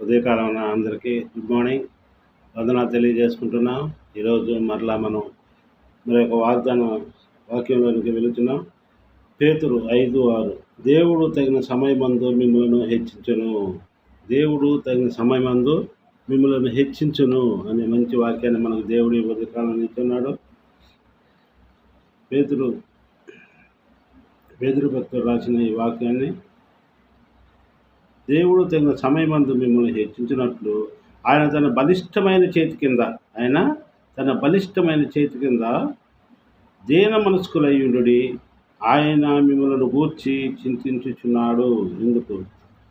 ఉదయకాలం అందరికీ good morning, వందనాలు తెలియజేసుకుంటున్నాం. ఈరోజు మరలా మనం మరొక వాక్యంలోనికి వెళుతున్నాం. పేతురు 5:6 దేవుడు తగిన సమయమందు మిమ్మలను హెచ్చించును. దేవుడు తగిన సమయమందు మిమ్మలను హెచ్చించును అనే మంచి వాక్యాన్ని మనకు దేవుడు ఈ ఉదయకాలం ఇస్తున్నాడు. పేతురు భక్తుడు రాసిన ఈ వాక్యాన్ని, దేవుడు తగిన సమయమందు మిమ్మల్ని హెచ్చించినట్లు ఆయన తన బలిష్టమైన చేతి కింద దీన మనస్కులయ్యుండు ఆయన మిమ్మల్ని గూర్చి చింతించుచున్నాడు. ఎందుకు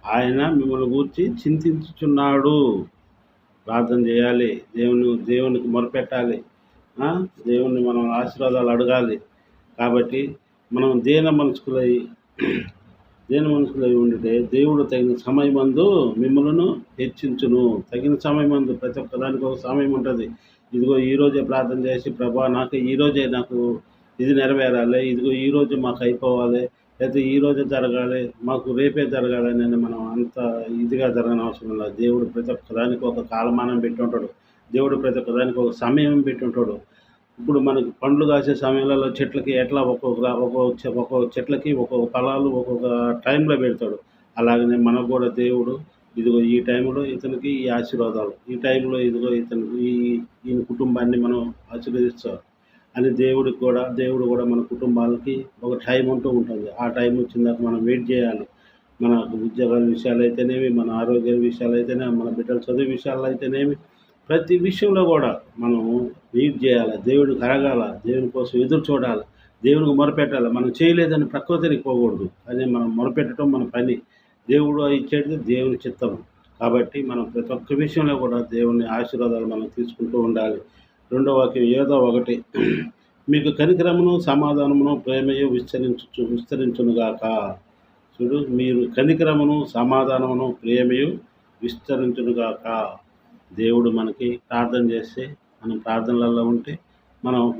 ఆయన మిమ్మల్ని గూర్చి చింతించుచున్నాడు? ప్రార్థన చేయాలి, దేవునికి మొరపెట్టాలి, దేవుణ్ణి మనం ఆశీర్వాదాలు అడగాలి. కాబట్టి మనం దీన మనస్కులై ఉండితే దేవుడు తగిన సమయమందు మిమ్మల్ని హెచ్చించును. తగిన సమయమందు ప్రతి ఒక్కదానికి ఒక సమయం ఉంటుంది. ఇదిగో ఈరోజే ప్రార్థన చేసి, ప్రభా నాకు ఇది నెరవేరాలి, ఇదిగో ఈరోజు మాకు అయిపోవాలి, లేకపోతే ఈరోజే జరగాలి, మాకు రేపే జరగాలని మనం అంత ఇదిగా జరగని అవసరం లేదు. దేవుడు ప్రతి ఒక్కదానికి ఒక కాలమానం పెట్టి ఉంటాడు. దేవుడు ప్రతి ఒక్కదానికి ఒక సమయం పెట్టి ఉంటాడు. ఇప్పుడు మనకు పండ్లు కాసే సమయంలో చెట్లకి ఎట్లా ఒక్కొక్క చెట్లకి ఒక్కొక్క ఫలాలు ఒక్కొక్క టైంలో పెడతాడు. అలాగనే మనకు కూడా దేవుడు ఇదిగో ఈ టైంలో ఇతనికి ఈ ఆశీర్వాదాలు, ఈ టైంలో ఇదిగో ఇతనికి ఈయన కుటుంబాన్ని మనం ఆశీర్వదిస్తాం అని దేవుడు కూడా మన కుటుంబాలకి ఒక టైం అంటూ ఉంటుంది. ఆ టైం వచ్చిందాక మనం వెయిట్ చేయాలి. మన ఉద్యోగాల విషయాలు అయితేనేమి, మన ఆరోగ్య విషయాలు అయితేనేమి, మన బిడ్డల చదువు విషయాలు అయితేనేమి, ప్రతి విషయంలో కూడా మనం వెయిట్ చేయాలి. దేవుడికి అడగాల, దేవుని కోసం ఎదురు చూడాలి, దేవునికి మొరపెట్టాలి. మనం చేయలేదని ప్రకృతికి పోకూడదు, అదే మనం మొరపెట్టడం మన పని. దేవుడు ఇచ్చేది దేవుని చిత్తం. కాబట్టి మనం ప్రతి ఒక్క విషయంలో కూడా దేవుని ఆశీర్వాదాలు మనం తీసుకుంటూ ఉండాలి. రెండవ వాక్యం 7:1 మీకు కనికరమును సమాధానమును ప్రేమయు విస్తరించునుగాక. చూడు, మీరు కనికరమును సమాధానమును ప్రేమయు విస్తరించునుగాక. దేవుడు మనకి ప్రార్థన చేస్తే, మనం ప్రార్థనలలో ఉంటే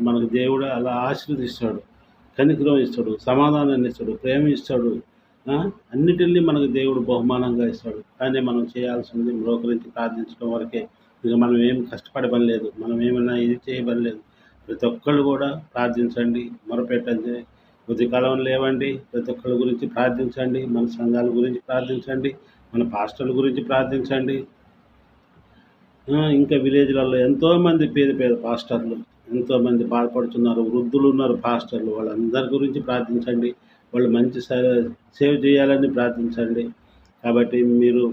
మనకు దేవుడు అలా ఆశీర్వదిస్తాడు, కనికరం ఇస్తాడు, సమాధానాన్ని ఇస్తాడు, ప్రేమ ఇస్తాడు, అన్నిటినీ మనకు దేవుడు బహుమానంగా ఇస్తాడు. కానీ మనం చేయాల్సింది మోకరించి ప్రార్థించడం వరకే. ఇక మనం ఏం కష్టపడే పని లేదు, మనం ఏమైనా ఇది చేయబని లేదు. ప్రతి ఒక్కళ్ళు కూడా ప్రార్థించండి, మొరపెట్టండి, కొద్దికాలం లేవండి, ప్రతి ఒక్కళ్ళ గురించి ప్రార్థించండి, మన సంఘాల గురించి ప్రార్థించండి, మన పాస్టర్ల గురించి ప్రార్థించండి. ఇంకా విలేజ్లలో ఎంతోమంది పేద పాస్టర్లు ఎంతోమంది బాధపడుతున్నారు, వృద్ధులు ఉన్నారు పాస్టర్లు, వాళ్ళందరి గురించి ప్రార్థించండి. వాళ్ళు మంచి సేవ చేయాలని ప్రార్థించండి. కాబట్టి మీరు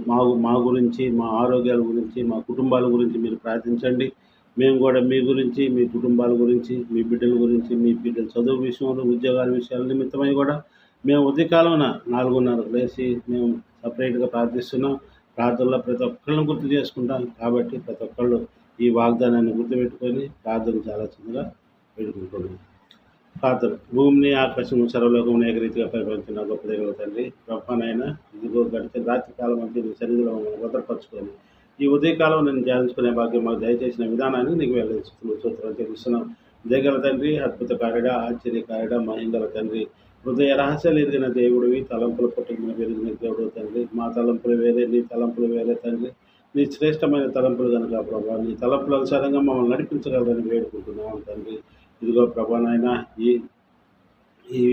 మా గురించి, మా ఆరోగ్యాల గురించి, మా కుటుంబాల గురించి మీరు ప్రార్థించండి. మేము కూడా మీ గురించి, మీ కుటుంబాల గురించి, మీ బిడ్డల గురించి, మీ బిడ్డల చదువు విషయంలో, ఉద్యోగాల విషయాల నిమిత్తమై కూడా మేము ఉదయకాలం 4:30 లేచి మేము సపరేట్గా ప్రార్థిస్తున్నాం. ప్రార్థనలో ప్రతి ఒక్కళ్ళని గుర్తు చేసుకుంటాం. కాబట్టి ప్రతి ఒక్కళ్ళు ఈ వాగ్దానాన్ని గుర్తుపెట్టుకొని ప్రార్థన చాలా చిన్నగా పెట్టుకుంటున్నాం. ప్రార్థన. భూమిని ఆకాశము సర్వలోకమును ఏకరీతిగా పరిపాలించిన గొప్ప దేవుని తండ్రి, గొప్పనైనా ఇదిగో గడిచిన రాత్రి కాలం అంటే నీ సన్నిధిలో భద్రపరచుకొని ఈ ఉదయకాలం నేను ధ్యానించుకునే భాగ్యం మాకు దయచేసిన విధానాన్ని నీకు సూత్రం తెలుస్తున్నాం. దయగల తండ్రి, అద్భుత కార్యడా, ఆశ్చర్యకార్యడా, మహింగల తండ్రి, హృదయ రహస్యాలు ఎరిగిన దేవుడివి, తలంపుల పుట్టిన పెరిగిన దేవుడు తండ్రి. మా తలంపులు వేరే, నీ తలంపులు వేరే తండ్రి. నీ శ్రేష్టమైన తలంపులు కనుక ప్రభా, నీ తలంపుల అనుసారంగా మమ్మల్ని నడిపించగలరని వేడుకుంటున్నాం తండ్రి. ఇదిగో ప్రభా నాయన, ఈ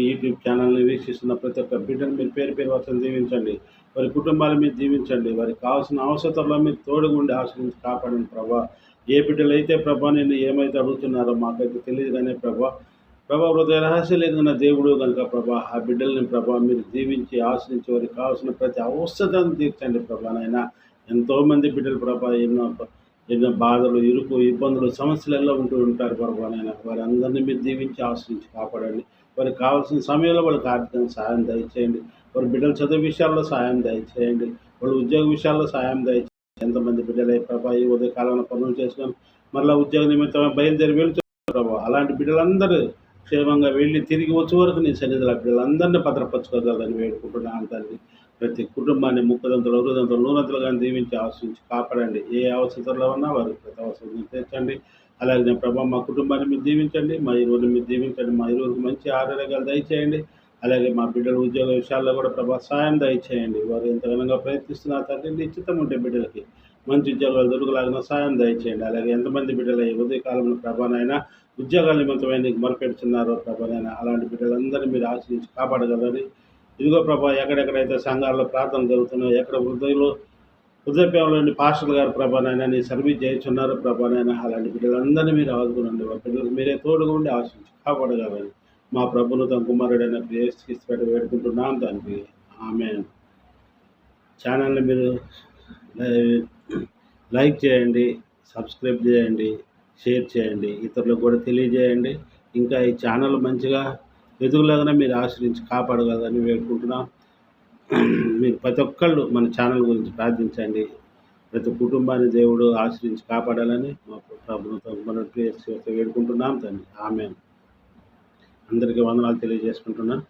యూట్యూబ్ ఛానల్ని వీక్షిస్తున్న ప్రతి ఒక్క బిడ్డను మీరు పేరు వచనం దీవించండి. వారి కుటుంబాలు మీరు దీవించండి. వారికి కావాల్సిన అవసరాల్లో మీరు తోడుగుండి ఆశ్రయించి కాపాడండి ప్రభా. ఏ బిడ్డలు అయితే ప్రభా నేను ఏమైతే అడుగుతున్నారో మాకైతే తెలియదు, కానీ ప్రభా హృదయ రహస్యాలు ఎదిగిన దేవుడు కనుక ప్రభా, ఆ బిడ్డల్ని ప్రభా మీరు దీవించి ఆశ్రయించి వారికి కావాల్సిన ప్రతి అవసరాన్ని తీర్చండి ప్రభా నాయన. ఎంతోమంది బిడ్డలు ప్రభా ఎన్నో బాధలు, ఇరుకు, ఇబ్బందులు, సమస్యలలో ఉంటూ ఉంటారు ప్రభా నాయన. వారందరినీ మీరు దీవించి ఆశ్రయించి కాపాడండి. వారికి కావాల్సిన సమయంలో వాళ్ళకి ఆర్థిక సాయం దయచేయండి. వారి బిడ్డల చదువు విషయాల్లో సాయం దయచేయండి. వాళ్ళ ఉద్యోగ విషయాల్లో సాయం దయచేయండి. ఎంతమంది బిడ్డలే ప్రభా ఈ ఉదయకాలంలో పనులు చేసుకొని మళ్ళీ ఉద్యోగ నిమిత్తమే బయలుదేరి వెళ్తున్నారు ప్రభా. అలాంటి బిడ్డలందరూ క్షేమంగా వెళ్ళి తిరిగి వచ్చే వరకు నీ సన్నిధిలో బిడ్డలందరినీ భద్రపరచుకోగలరని వేడుకుంటున్నాను తండ్రి. ప్రతి కుటుంబాన్ని ముక్కదంతలు, అరుదంతలు, నూనెంతలుగా దీవించి ఆశ్రయించి కాపాడండి. ఏ అవసరంలో ఉన్నా వారి ప్రతి అవసరం తీర్చండి. అలాగే ప్రభా మా కుటుంబాన్ని మీరు దీవించండి, మా ఇరువురిని మీరు దీవించండి, మా ఇరువురికి మంచి ఆరోగ్యాలు దయచేయండి. అలాగే మా బిడ్డల ఉద్యోగ విషయాల్లో కూడా ప్రభా సాయం దయచేయండి. వారు ఎంతగానో ప్రయత్నిస్తున్నారు తండ్రి, నిశ్చితం ఉంటే బిడ్డలకి మంచి ఉద్యోగాలు దొరకలాగిన సాయం దయచేయండి. అలాగే ఎంతమంది బిడ్డలు ఈ ఉదయకాలంలో ప్రభానైనా ఉద్యోగాల నిమిత్తమై నీకు మొరపెడుతున్నారో ప్రభానైనా అలాంటి బిడ్డలందరినీ మీరు ఆశ్రయించి కాపాడగలరని, ఇదిగో ప్రభా ఎక్కడెక్కడైతే సంఘాల్లో ప్రార్థనలు జరుగుతున్నాయో, ఎక్కడ వృద్ధాప్యంలోని పాస్టర్ గారు ప్రభానైనా నీ సర్వీస్ చేయించున్నారు ప్రభానైనా అలాంటి బిడ్డలందరినీ మీరు ఆదుకునండి. వారి బిడ్డలకు మీరే తోడుగా ఉండి ఆశ్రయించి కాపాడగలరని మా ప్రభును తన కుమారుడైన యేసుక్రీస్తు వేడుకుంటున్నాం తండ్రి. ఆమేన్. ఛానల్ని మీరు లైక్ చేయండి, సబ్స్క్రైబ్ చేయండి, షేర్ చేయండి, ఇతరులకు కూడా తెలియజేయండి. ఇంకా ఈ ఛానల్ మంచిగా ఎదుగులాగానే మీరు ఆశ్రయించి కాపాడగలరని వేడుకుంటున్నాం. మీరు ప్రతి ఒక్కళ్ళు మన ఛానల్ గురించి ప్రార్థించండి. ప్రతి కుటుంబాన్ని దేవుడు ఆశ్రయించి కాపాడాలని మా ప్రభుత్వం మనం వేడుకుంటున్నాం తండ్రి. ఆమేన్. అందరికీ వందనాలు తెలియజేసుకుంటున్నాను.